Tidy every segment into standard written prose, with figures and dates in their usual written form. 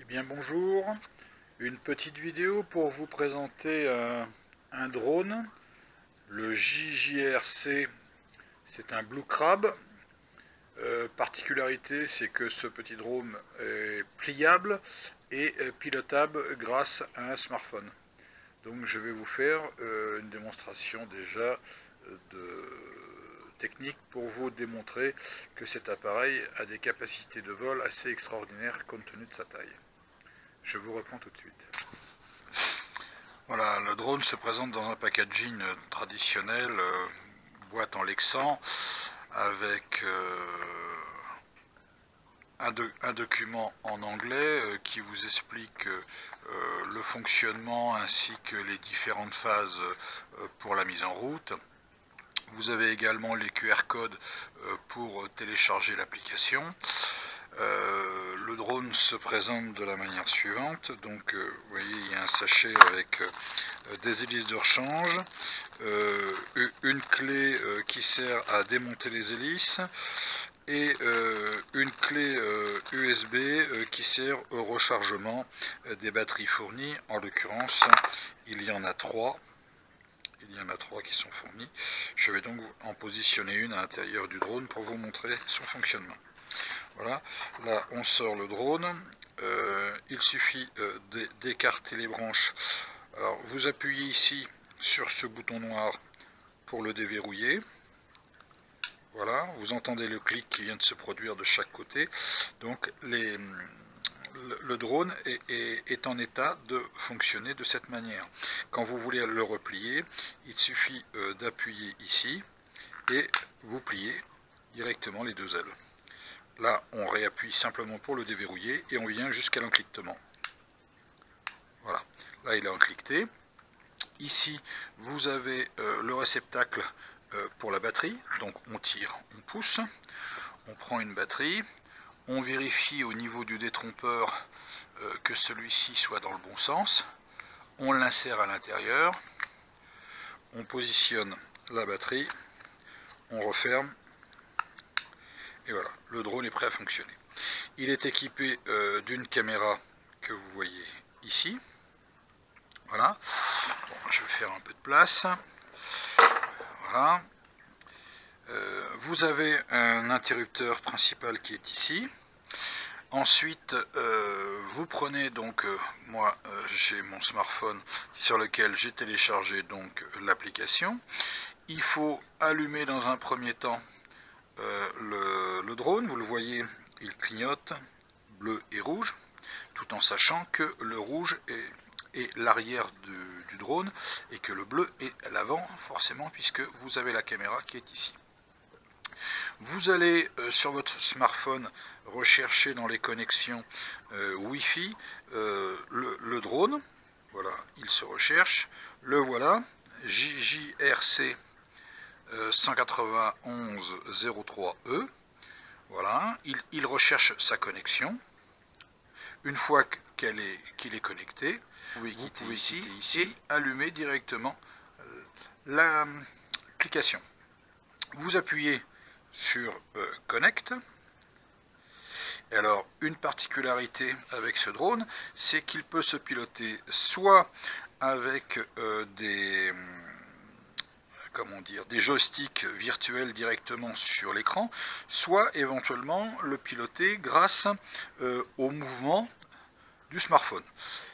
Bien bonjour, une petite vidéo pour vous présenter un drone, le JJRC, c'est un Blue Crab. Particularité, c'est que ce petit drone est pliable et pilotable grâce à un smartphone. Donc je vais vous faire une démonstration déjà de technique pour vous démontrer que cet appareil a des capacités de vol assez extraordinaires compte tenu de sa taille. Je vous reprends tout de suite. Voilà, le drone se présente dans un packaging traditionnel, boîte en lexan, avec un document en anglais qui vous explique le fonctionnement ainsi que les différentes phases pour la mise en route. Vous avez également les QR codes pour télécharger l'application. Le drone se présente de la manière suivante. Donc vous voyez, il y a un sachet avec des hélices de rechange, une clé qui sert à démonter les hélices et une clé USB qui sert au rechargement des batteries fournies. En l'occurrence, il y en a trois. Il y en a trois qui sont fournies. Je vais donc en positionner une à l'intérieur du drone pour vous montrer son fonctionnement. Voilà, là on sort le drone, il suffit d'écarter les branches. Alors vous appuyez ici sur ce bouton noir pour le déverrouiller. Voilà, vous entendez le clic qui vient de se produire de chaque côté. Donc le drone est en état de fonctionner de cette manière. Quand vous voulez le replier, il suffit d'appuyer ici et vous pliez directement les deux ailes. Là, on réappuie simplement pour le déverrouiller et on vient jusqu'à l'encliquetement. Voilà, là il est encliqueté. Ici, vous avez le réceptacle pour la batterie. Donc on tire, on pousse, on prend une batterie, on vérifie au niveau du détrompeur que celui-ci soit dans le bon sens. On l'insère à l'intérieur, on positionne la batterie, on referme. Et voilà, le drone est prêt à fonctionner. Il est équipé d'une caméra que vous voyez ici. Voilà. Bon, je vais faire un peu de place. Voilà. Vous avez un interrupteur principal qui est ici. Ensuite, vous prenez donc, moi j'ai mon smartphone sur lequel j'ai téléchargé donc l'application. Il faut allumer dans un premier temps le drone, vous le voyez, il clignote bleu et rouge, tout en sachant que le rouge est l'arrière du drone et que le bleu est l'avant, forcément, puisque vous avez la caméra qui est ici. Vous allez sur votre smartphone rechercher dans les connexions Wi-Fi le drone. Voilà, il se recherche, le voilà, JJRC 191.03E. Voilà, il recherche sa connexion. Une fois qu'il est connecté, vous pouvez quitter ici et allumer directement l'application. Vous appuyez sur Connect. Et alors, une particularité avec ce drone, c'est qu'il peut se piloter soit avec des joysticks virtuels directement sur l'écran, soit éventuellement le piloter grâce au mouvement du smartphone.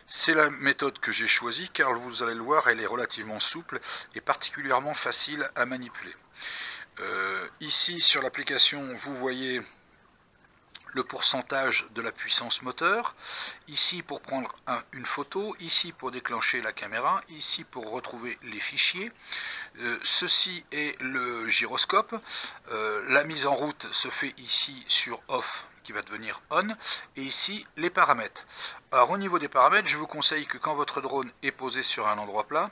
C'est la méthode que j'ai choisie car vous allez le voir, elle est relativement souple et particulièrement facile à manipuler. Ici sur l'application, vous voyez le pourcentage de la puissance moteur, ici pour prendre une photo, ici pour déclencher la caméra, ici pour retrouver les fichiers. Ceci est le gyroscope. La mise en route se fait ici sur off qui va devenir on, et ici les paramètres. Alors au niveau des paramètres, je vous conseille que quand votre drone est posé sur un endroit plat,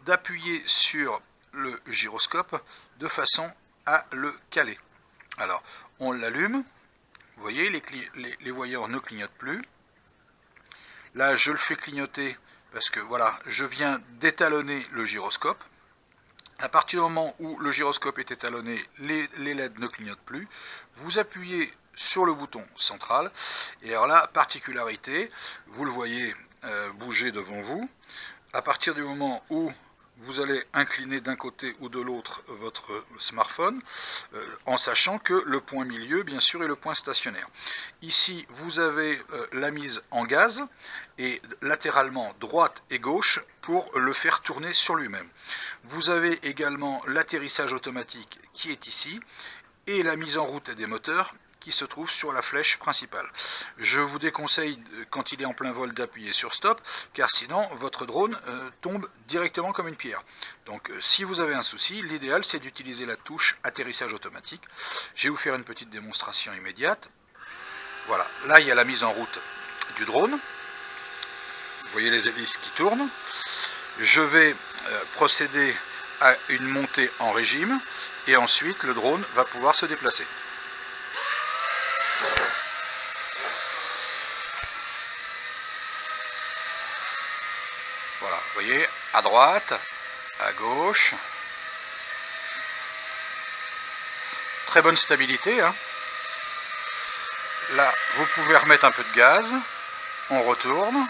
d'appuyer sur le gyroscope de façon à le caler. Alors on l'allume, vous voyez les voyants ne clignotent plus. Là je le fais clignoter parce que voilà, je viens d'étalonner le gyroscope. À partir du moment où le gyroscope est étalonné, les LED ne clignotent plus. Vous appuyez sur le bouton central. Et alors là, particularité, vous le voyez bouger devant vous. À partir du moment où vous allez incliner d'un côté ou de l'autre votre smartphone, en sachant que le point milieu, bien sûr, est le point stationnaire. Ici, vous avez la mise en gaz, et latéralement droite et gauche pour le faire tourner sur lui-même. Vous avez également l'atterrissage automatique qui est ici, et la mise en route des moteurs qui se trouve sur la flèche principale. Je vous déconseille, quand il est en plein vol, d'appuyer sur stop, car sinon votre drone tombe directement comme une pierre. Donc si vous avez un souci, l'idéal c'est d'utiliser la touche atterrissage automatique. Je vais vous faire une petite démonstration immédiate. Voilà, là il y a la mise en route du drone. Vous voyez les hélices qui tournent. Je vais procéder à une montée en régime, et ensuite le drone va pouvoir se déplacer. Voilà, vous voyez, à droite, à gauche. Très bonne stabilité, hein. Là, vous pouvez remettre un peu de gaz. On retourne.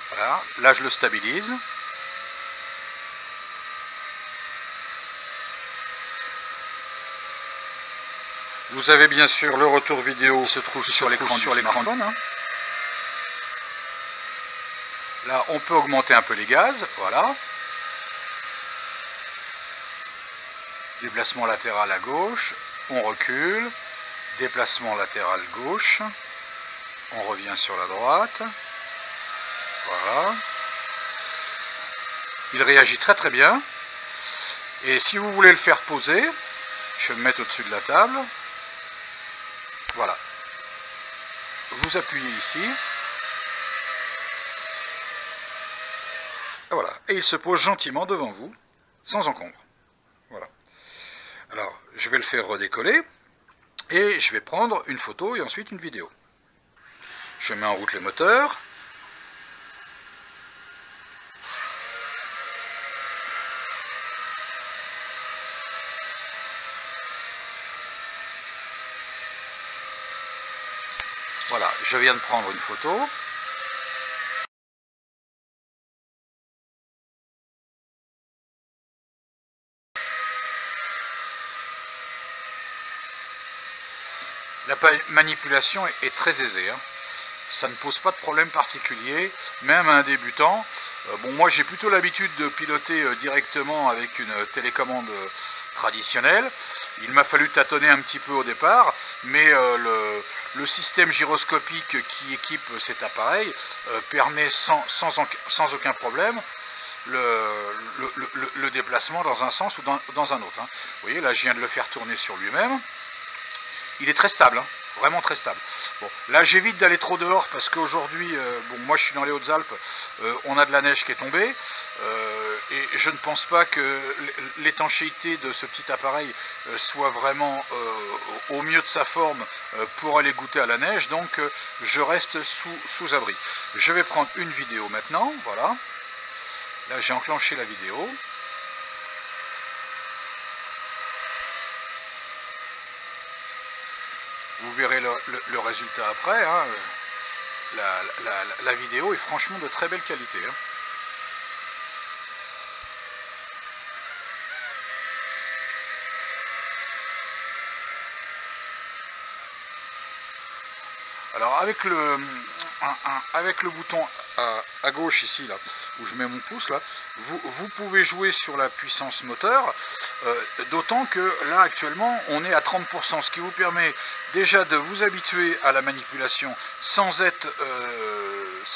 Voilà, là je le stabilise. Vous avez bien sûr le retour vidéo qui se trouve sur l'écran du smartphone. Hein. Là, on peut augmenter un peu les gaz, voilà. Déplacement latéral à gauche, on recule. Déplacement latéral gauche, on revient sur la droite. Voilà. Il réagit très très bien. Et si vous voulez le faire poser, je vais me mettre au-dessus de la table. Voilà. Vous appuyez ici. Et voilà. Et il se pose gentiment devant vous, sans encombre. Voilà. Alors, je vais le faire redécoller. Et je vais prendre une photo et ensuite une vidéo. Je mets en route les moteurs. Voilà, je viens de prendre une photo. La manipulation est très aisée. Hein. Ça ne pose pas de problème particulier, même à un débutant. Bon, moi j'ai plutôt l'habitude de piloter directement avec une télécommande traditionnelle. Il m'a fallu tâtonner un petit peu au départ, mais le système gyroscopique qui équipe cet appareil permet sans aucun problème le déplacement dans un sens ou dans un autre. Hein. Vous voyez, là je viens de le faire tourner sur lui-même. Il est très stable, hein, vraiment très stable. Bon, là j'évite d'aller trop dehors parce qu'aujourd'hui, bon, moi je suis dans les Hautes-Alpes, on a de la neige qui est tombée, et je ne pense pas que l'étanchéité de ce petit appareil soit vraiment au mieux de sa forme pour aller goûter à la neige, donc je reste sous abri. Je vais prendre une vidéo maintenant, voilà. Là j'ai enclenché la vidéo. Vous verrez le résultat après. Hein. La vidéo est franchement de très belle qualité. Hein. Alors avec le bouton à gauche ici, là, où je mets mon pouce, là, vous pouvez jouer sur la puissance moteur, d'autant que là actuellement on est à 30%, ce qui vous permet déjà de vous habituer à la manipulation sans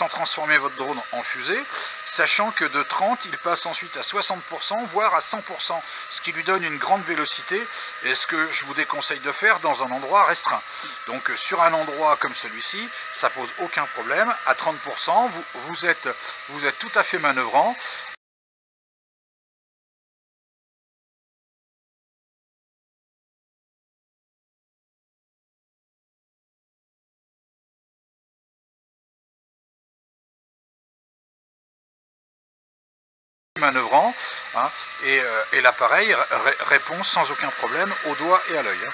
transformer votre drone en fusée, sachant que de 30 il passe ensuite à 60%, voire à 100%, ce qui lui donne une grande vélocité, et ce que je vous déconseille de faire dans un endroit restreint. Donc sur un endroit comme celui-ci, ça pose aucun problème, à 30%, vous êtes tout à fait manœuvrant. manœuvrant, hein, et l'appareil répond sans aucun problème au doigt et à l'œil. Hein.